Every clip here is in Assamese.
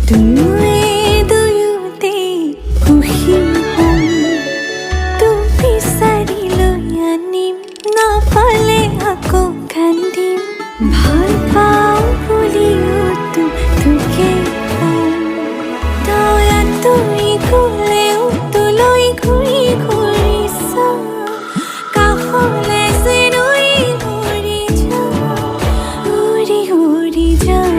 দুয়ে দুয়োতে সুখী হ'ম তোক বিচাৰি লৈ আনিম নাপালে আকৌ কান্দিম ভাল পাওঁ বুলিও তোকে কম তই আঁতৰি গ'লেও তোলৈ ঘূৰি ঘূৰি চাম কাষলে যেন উৰি যাম উৰি উৰি যাম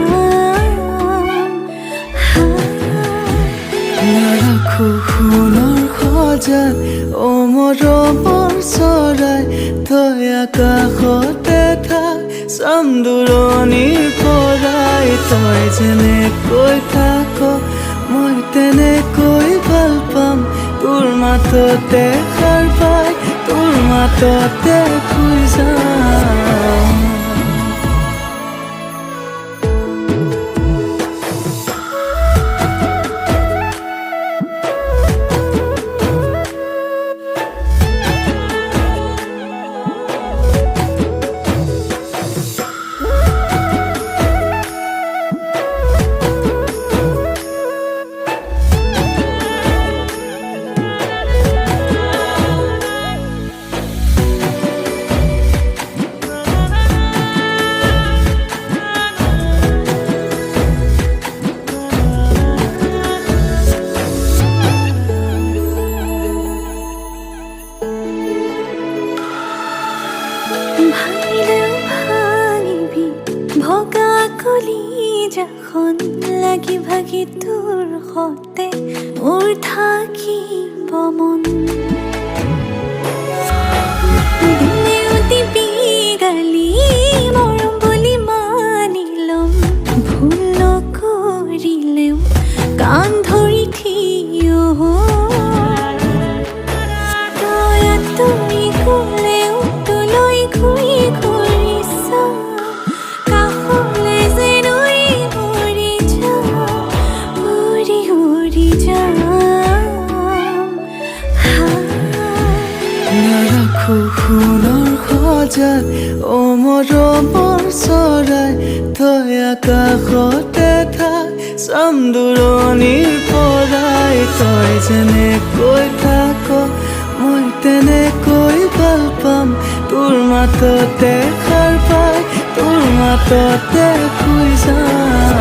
নাৰাখো সোণৰ সজাত মৰমৰ চৰাই তই আকাশতে থাক চাম দূৰণিৰ পৰাই তই যেনেকৈ থাক মই তেনেকৈ ভাল পাম তোৰ মাততে সাৰ পাই তোৰ মাততে শুই যাম ভাঙিলেও ভাঙিবি ভগা কলিজাখন লাগি ভাগি তোৰ সতে মোৰ থাকিব মন দিনেও দিবি গালি মৰম বুলি মানি ল'ম ভুল নকৰিলেও কাণ ধৰি থিয় হ'ম তই আঁতৰি গ'লেও তোলৈ ঘূৰি ঘূৰি চাম কাষলে যেন উৰি যাম উৰি উৰি যাম নাৰাখো সোণৰ সজাত মৰমৰ চৰাই তই আকাশতে থাক চাম দূৰণিৰ পৰাই তই যেনেকৈ থাক মই তেনেকৈ ভাল পাম তোৰ মাততে সাৰ পাই তোৰ মাততে শুই যাম